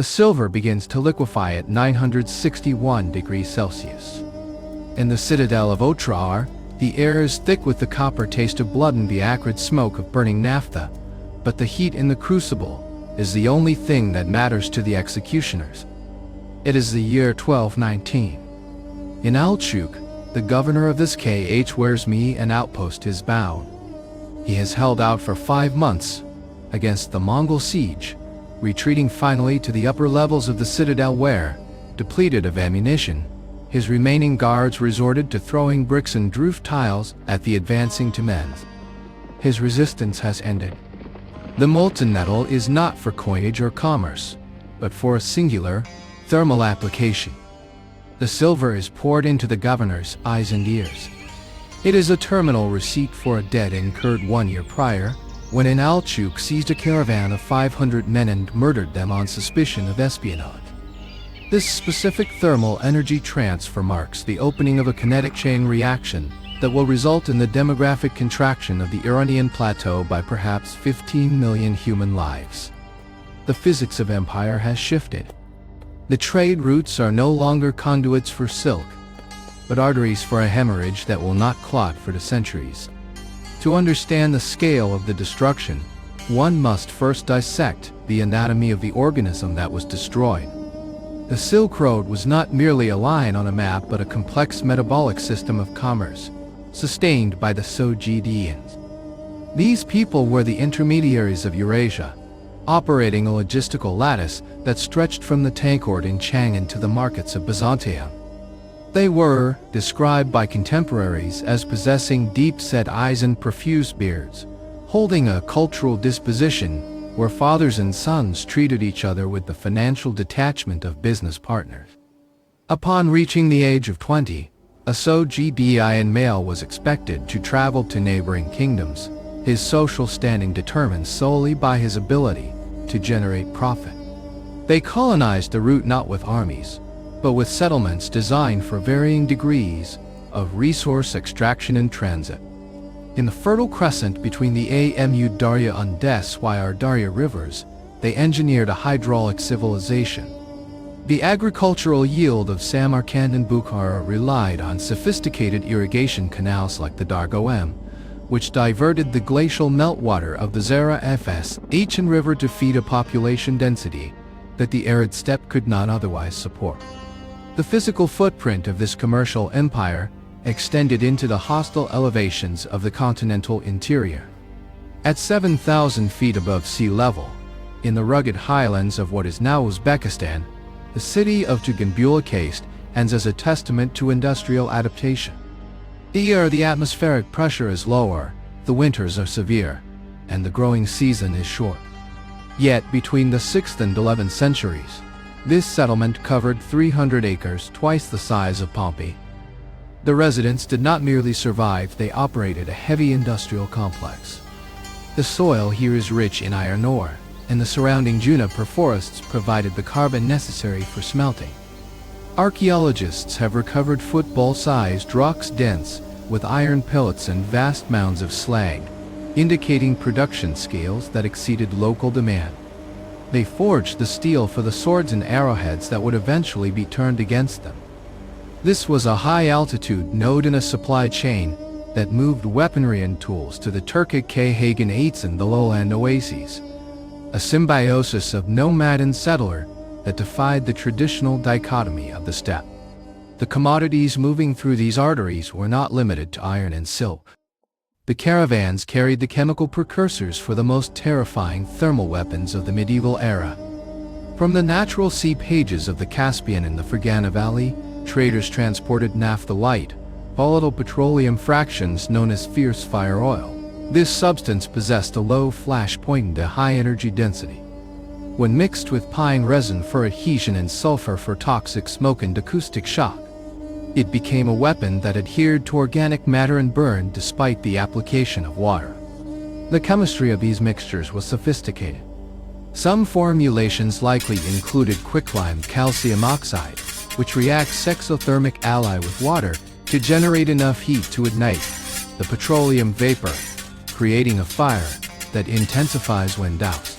The silver begins to liquefy at 961 degrees Celsius. In the citadel of Otrar, the air is thick with the copper taste of blood and the acrid smoke of burning naphtha, but the heat in the crucible is the only thing that matters to the executioners. It is the year 1219. Inalchuq, the governor of this Khwarezmia and outpost, is bound. He has held out for 5 months against the Mongol siege, retreating finally to the upper levels of the citadel where, depleted of ammunition, his remaining guards resorted to throwing bricks and roof tiles at the advancing Tumens. His resistance has ended. The molten metal is not for coinage or commerce, but for a singular, thermal application. The silver is poured into the governor's eyes and ears. It is a terminal receipt for a debt incurred 1 year prior, when Inalchuq seized a caravan of 500 men and murdered them on suspicion of espionage. This specific thermal energy transfer marks the opening of a kinetic chain reaction that will result in the demographic contraction of the Iranian plateau by perhaps 15 million human lives. The physics of empire has shifted. The trade routes are no longer conduits for silk, but arteries for a hemorrhage that will not clot for the centuries. To understand the scale of the destruction, one must first dissect the anatomy of the organism that was destroyed. The Silk Road was not merely a line on a map but a complex metabolic system of commerce, sustained by the Sogdians. These people were the intermediaries of Eurasia, operating a logistical lattice that stretched from the Tancourt in Chang'an to the markets of Byzantium. They were described by contemporaries as possessing deep-set eyes and profuse beards, holding a cultural disposition where fathers and sons treated each other with the financial detachment of business partners. Upon reaching the age of 20, a Sogdian male was expected to travel to neighboring kingdoms, his social standing determined solely by his ability to generate profit. They colonized the route not with armies, but with settlements designed for varying degrees of resource extraction and transit. In the Fertile Crescent between the Amu Darya and Des-Wire Darya rivers, they engineered a hydraulic civilization. The agricultural yield of Samarkand and Bukhara relied on sophisticated irrigation canals like the Dargoem, which diverted the glacial meltwater of the Zara-Fs-Achin River to feed a population density that the arid steppe could not otherwise support. The physical footprint of this commercial empire extended into the hostile elevations of the continental interior. At 7,000 feet above sea level, in the rugged highlands of what is now Uzbekistan, the city of Tugunbulak stands as a testament to industrial adaptation. Here the atmospheric pressure is lower, the winters are severe, and the growing season is short. Yet between the 6th and 11th centuries, this settlement covered 300 acres, twice the size of Pompeii. The residents did not merely survive, they operated a heavy industrial complex. The soil here is rich in iron ore, and the surrounding juniper forests provided the carbon necessary for smelting. Archaeologists have recovered football-sized rocks dense with iron pellets and vast mounds of slag, indicating production scales that exceeded local demand. They forged the steel for the swords and arrowheads that would eventually be turned against them. This was a high-altitude node in a supply chain that moved weaponry and tools to the Turkic Khagan and the lowland oases, a symbiosis of nomad and settler that defied the traditional dichotomy of the steppe. The commodities moving through these arteries were not limited to iron and silk. The caravans carried the chemical precursors for the most terrifying thermal weapons of the medieval era. From the natural sea pages of the Caspian and the Fergana Valley, traders transported naphtha light, volatile petroleum fractions known as fierce fire oil. This substance possessed a low flash point and a high energy density. When mixed with pine resin for adhesion and sulfur for toxic smoke and acoustic shock, it became a weapon that adhered to organic matter and burned despite the application of water. The chemistry of these mixtures was sophisticated. Some formulations likely included quicklime calcium oxide, which reacts exothermic ally with water to generate enough heat to ignite the petroleum vapor, creating a fire that intensifies when doused.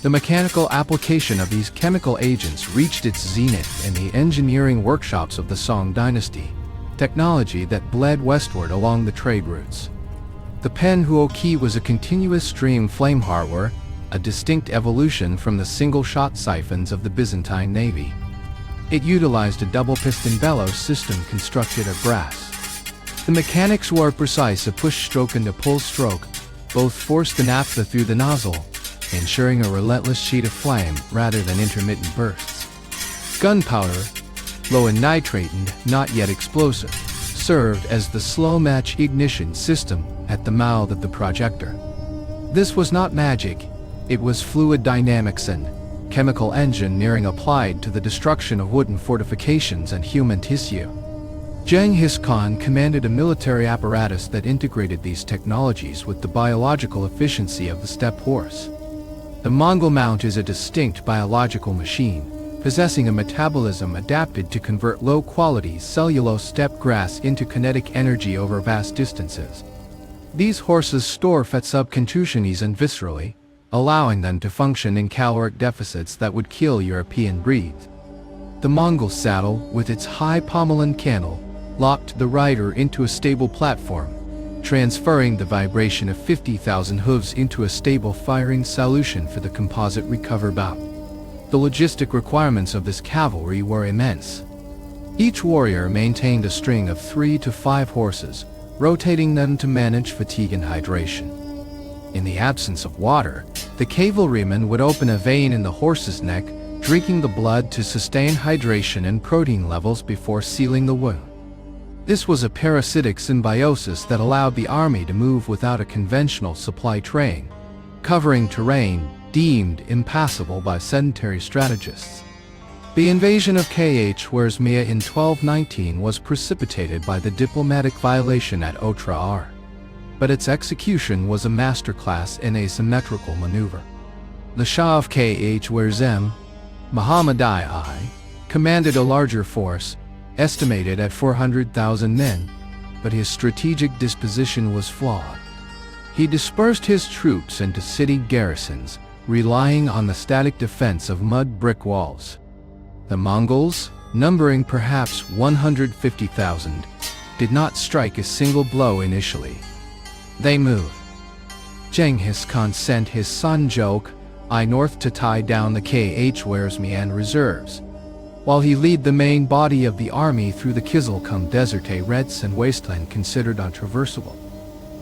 The mechanical application of these chemical agents reached its zenith in the engineering workshops of the Song dynasty, technology that bled westward along the trade routes. The pen huoqi was a continuous stream flame hardware, a distinct evolution from the single-shot siphons of the Byzantine navy. It utilized a double-piston bellows system constructed of brass. The mechanics were precise: a push stroke and a pull stroke. Both forced the naphtha through the nozzle, ensuring a relentless sheet of flame rather than intermittent bursts. Gunpowder, low in nitrate and not yet explosive, served as the slow-match ignition system at the mouth of the projector. This was not magic, it was fluid dynamics and chemical engineering applied to the destruction of wooden fortifications and human tissue. Genghis Khan commanded a military apparatus that integrated these technologies with the biological efficiency of the steppe horse. The Mongol mount is a distinct biological machine, possessing a metabolism adapted to convert low-quality cellulose steppe grass into kinetic energy over vast distances. These horses store fat subcontusions and viscerally, allowing them to function in caloric deficits that would kill European breeds. The Mongol saddle, with its high pommel cantle, locked the rider into a stable platform, transferring the vibration of 50,000 hooves into a stable firing solution for the composite recover bout. The logistic requirements of this cavalry were immense. Each warrior maintained a string of 3 to 5 horses, rotating them to manage fatigue and hydration. In the absence of water, the cavalryman would open a vein in the horse's neck, drinking the blood to sustain hydration and protein levels before sealing the wound. This was a parasitic symbiosis that allowed the army to move without a conventional supply train, covering terrain deemed impassable by sedentary strategists. The invasion of Khwarezmia in 1219 was precipitated by the diplomatic violation at Otrar, but its execution was a masterclass in asymmetrical maneuver. The Shah of Khwarezm, Muhammad I, commanded a larger force, estimated at 400,000 men, but his strategic disposition was flawed. He dispersed his troops into city garrisons, relying on the static defense of mud brick walls. The Mongols, numbering perhaps 150,000, did not strike a single blow initially. They moved. Genghis Khan sent his son Genghis I north to tie down the Khwarezmian reserves, while he led the main body of the army through the Kyzyl Kum desert, a reds and wasteland considered untraversable.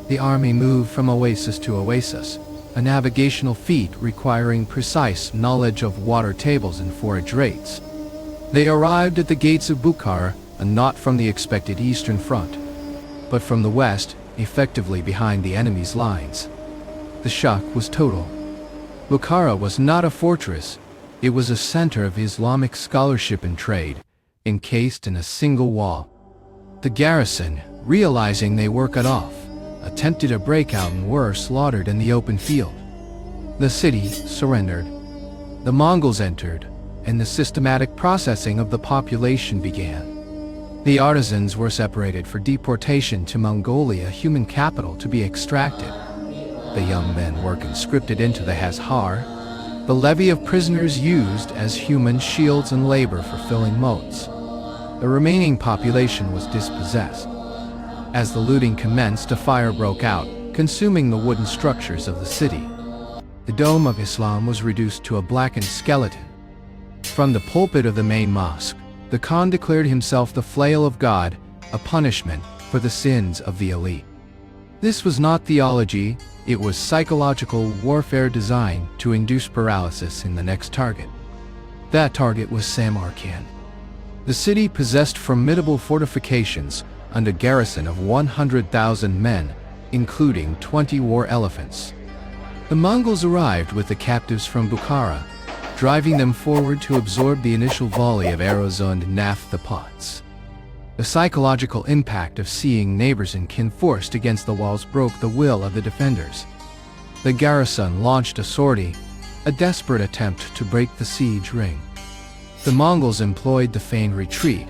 The army moved from oasis to oasis, a navigational feat requiring precise knowledge of water tables and forage rates. They arrived at the gates of Bukhara, and not from the expected eastern front, but from the west, effectively behind the enemy's lines. The shock was total. Bukhara was not a fortress. It was a center of Islamic scholarship and trade, encased in a single wall. The garrison, realizing they were cut off, attempted a breakout and were slaughtered in the open field. The city surrendered. The Mongols entered, and the systematic processing of the population began. The artisans were separated for deportation to Mongolia, human capital to be extracted. The young men were conscripted into the Hazhar, the levy of prisoners used as human shields and labor for filling moats. The remaining population was dispossessed. As the looting commenced, a fire broke out, consuming the wooden structures of the city. The Dome of Islam was reduced to a blackened skeleton. From the pulpit of the main mosque, the Khan declared himself the flail of God, a punishment for the sins of the elite. This was not theology, it was psychological warfare designed to induce paralysis in the next target. That target was Samarkand. The city possessed formidable fortifications and a garrison of 100,000 men, including 20 war elephants. The Mongols arrived with the captives from Bukhara, driving them forward to absorb the initial volley of arrows and naphtha pots. The psychological impact of seeing neighbors and kin forced against the walls broke the will of the defenders. The garrison launched a sortie, a desperate attempt to break the siege ring. The Mongols employed the feigned retreat,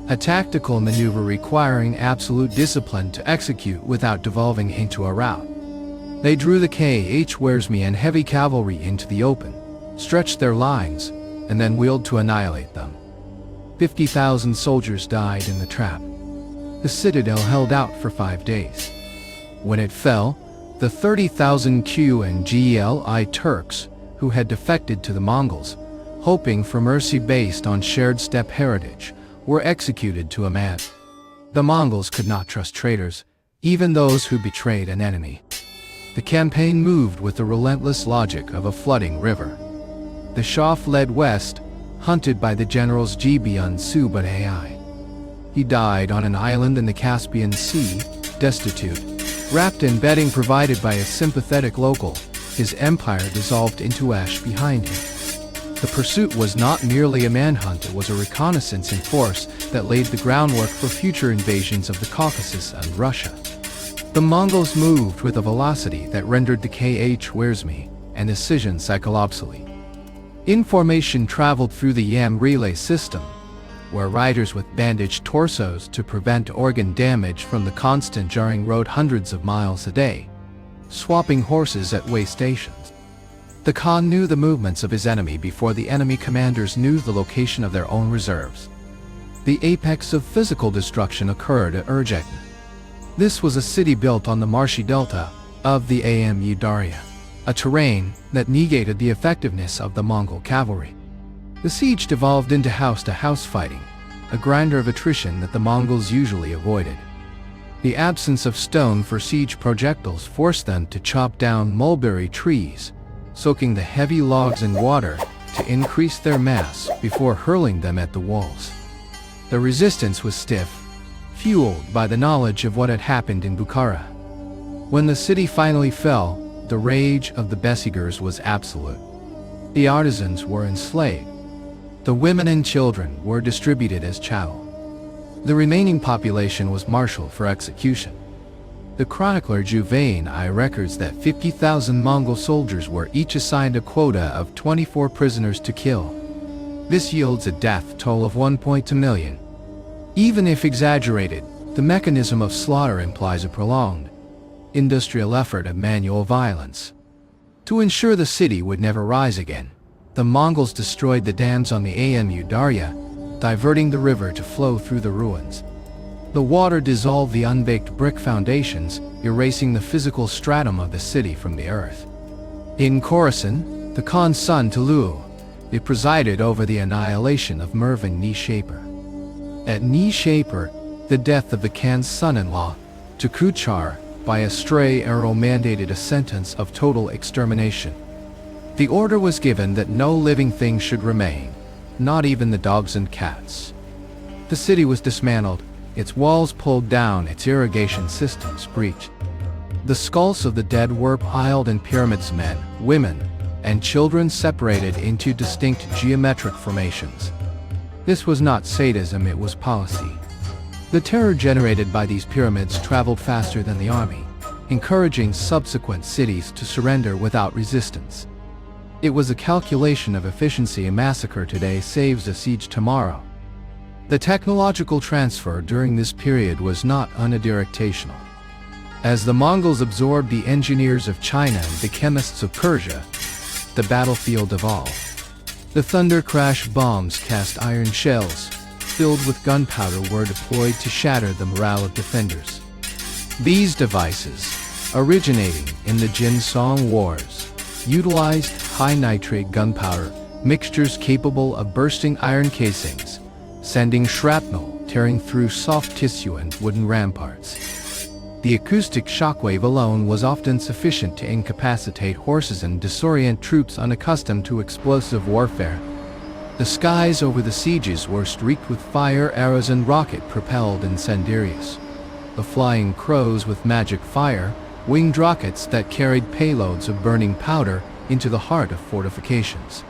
a tactical maneuver requiring absolute discipline to execute without devolving into a rout. They drew the Khwarezmian heavy cavalry into the open, stretched their lines, and then wheeled to annihilate them. 50,000 soldiers died in the trap. The citadel held out for 5 days. When it fell, the 30,000 Kyzyl Turks, who had defected to the Mongols, hoping for mercy based on shared steppe heritage, were executed to a man. The Mongols could not trust traitors, even those who betrayed an enemy. The campaign moved with the relentless logic of a flooding river. The Shah fled west, hunted by the generals Gebyan Subutai. He died on an island in the Caspian Sea, destitute. Wrapped in bedding provided by a sympathetic local, his empire dissolved into ash behind him. The pursuit was not merely a manhunt, it was a reconnaissance in force that laid the groundwork for future invasions of the Caucasus and Russia. The Mongols moved with a velocity that rendered the Khwarezmia and Decision cycle obsolete. Information traveled through the Yam relay system, where riders with bandaged torsos to prevent organ damage from the constant jarring rode hundreds of miles a day, swapping horses at way stations. The Khan knew the movements of his enemy before the enemy commanders knew the location of their own reserves. The apex of physical destruction occurred at Urjektin. This was a city built on the marshy delta of the Amu Darya, a terrain that negated the effectiveness of the Mongol cavalry. The siege devolved into house-to-house fighting, a grinder of attrition that the Mongols usually avoided. The absence of stone for siege projectiles forced them to chop down mulberry trees, soaking the heavy logs in water to increase their mass before hurling them at the walls. The resistance was stiff, fueled by the knowledge of what had happened in Bukhara. When the city finally fell, the rage of the besiegers was absolute. The artisans were enslaved. The women and children were distributed as chattel. The remaining population was marshaled for execution. The chronicler Juvain records that 50,000 Mongol soldiers were each assigned a quota of 24 prisoners to kill. This yields a death toll of 1.2 million. Even if exaggerated, the mechanism of slaughter implies a prolonged, industrial effort of manual violence. To ensure the city would never rise again, the Mongols destroyed the dams on the Amu Darya, diverting the river to flow through the ruins. The water dissolved the unbaked brick foundations, erasing the physical stratum of the city from the earth. In Khorasan, the Khan's son Tulu, they presided over the annihilation of Mervan Nishaper. At Nishaper, the death of the Khan's son-in-law, Tukuchar, by a stray arrow mandated a sentence of total extermination. The order was given that no living thing should remain, not even the dogs and cats. The city was dismantled, its walls pulled down, its irrigation systems breached. The skulls of the dead were piled in pyramids, men, women, and children separated into distinct geometric formations. This was not sadism, it was policy. The terror generated by these pyramids traveled faster than the army, encouraging subsequent cities to surrender without resistance. It was a calculation of efficiency. A massacre today saves a siege tomorrow. The technological transfer during this period was not unidirectional. As the Mongols absorbed the engineers of China and the chemists of Persia, the battlefield evolved. The thunder crash bombs, cast iron shells, filled with gunpowder, were deployed to shatter the morale of defenders. These devices, originating in the Jinsong Wars, utilized high-nitrate gunpowder, mixtures capable of bursting iron casings, sending shrapnel tearing through soft tissue and wooden ramparts. The acoustic shockwave alone was often sufficient to incapacitate horses and disorient troops unaccustomed to explosive warfare. The skies over the sieges were streaked with fire arrows and rocket-propelled incendiaries. The flying crows with magic fire, winged rockets that carried payloads of burning powder into the heart of fortifications.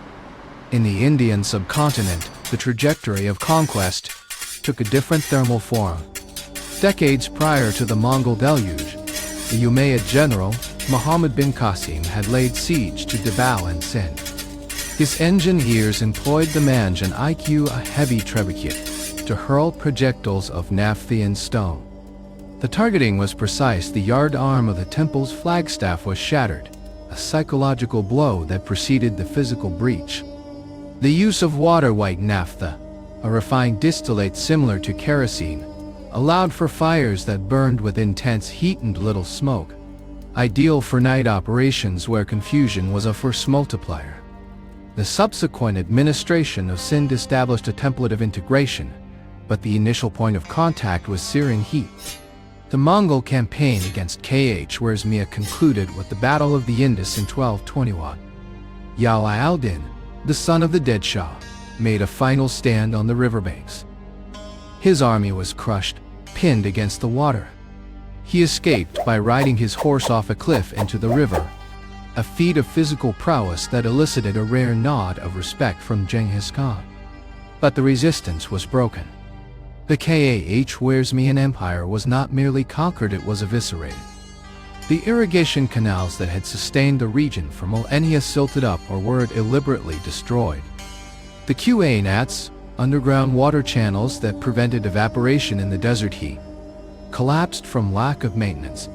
In the Indian subcontinent, the trajectory of conquest took a different thermal form. Decades prior to the Mongol deluge, the Umayyad general, Muhammad bin Qasim, had laid siege to Dabal and Sind. His engineers employed the Manj and IQ, a heavy trebuchet, to hurl projectiles of Naphtha stone. The targeting was precise. The yard arm of the temple's flagstaff was shattered, a psychological blow that preceded the physical breach. The use of water-white naphtha, a refined distillate similar to kerosene, allowed for fires that burned with intense heat and little smoke, ideal for night operations where confusion was a force multiplier. The subsequent administration of Sind established a template of integration, but the initial point of contact was searing heat. The Mongol campaign against Khwarezmia concluded with the Battle of the Indus in 1221. Yala al-Din, the son of the dead Shah, made a final stand on the riverbanks. His army was crushed, pinned against the water. He escaped by riding his horse off a cliff into the river, a feat of physical prowess that elicited a rare nod of respect from Genghis Khan. But the resistance was broken. The Khwarezmian Empire was not merely conquered, it was eviscerated. The irrigation canals that had sustained the region for millennia silted up or were deliberately destroyed. The Qanats, underground water channels that prevented evaporation in the desert heat, collapsed from lack of maintenance.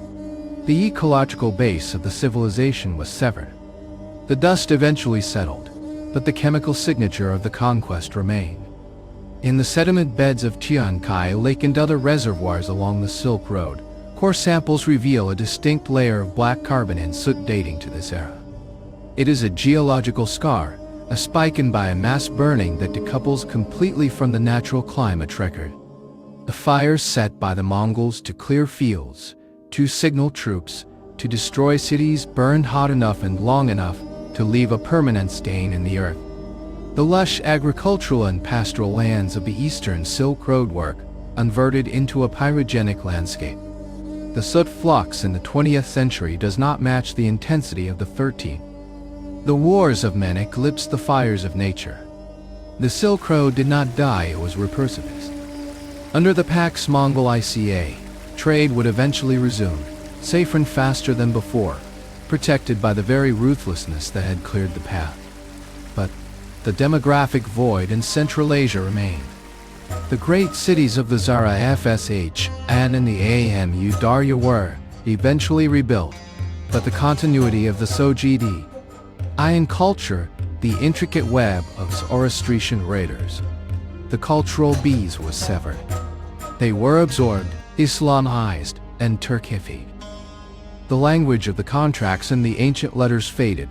The ecological base of the civilization was severed. The dust eventually settled, but the chemical signature of the conquest remained. In the sediment beds of Tian Kai Lake and other reservoirs along the Silk Road, core samples reveal a distinct layer of black carbon and soot dating to this era. It is a geological scar, a spike in biomass burning that decouples completely from the natural climate record. The fires set by the Mongols to clear fields, to signal troops, to destroy cities burned hot enough and long enough to leave a permanent stain in the earth. The lush agricultural and pastoral lands of the eastern Silk Road were converted into a pyrogenic landscape. The soot flux in the 20th century does not match the intensity of the 13th. The wars of men eclipsed the fires of nature. The Silk Road did not die, it was repurposed. Under the Pax Mongol ICA, trade would eventually resume, safer and faster than before, protected by the very ruthlessness that had cleared the path. But the demographic void in Central Asia remained. The great cities of the Zara FSH and the Amu Darya were eventually rebuilt, but the continuity of the Sogdi Ayan culture, the intricate web of Zoroastrian raiders, the cultural bees was severed. They were absorbed, Islamized, and Turkified. The language of the contracts and the ancient letters faded,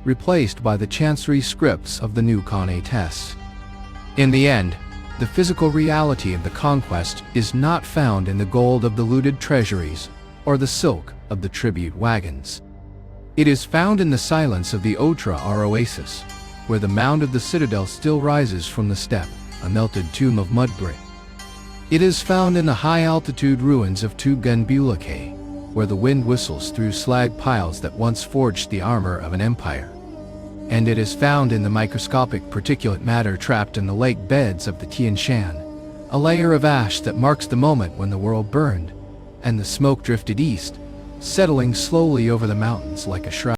replaced by the chancery scripts of the new Khanates. In the end, the physical reality of the conquest is not found in the gold of the looted treasuries or the silk of the tribute wagons. It is found in the silence of the Otrar oasis, where the mound of the citadel still rises from the steppe, a melted tomb of mud brick. It is found in the high-altitude ruins of Tugunbulak, where the wind whistles through slag piles that once forged the armor of an empire. And it is found in the microscopic particulate matter trapped in the lake beds of the Tian Shan, a layer of ash that marks the moment when the world burned, and the smoke drifted east, settling slowly over the mountains like a shroud.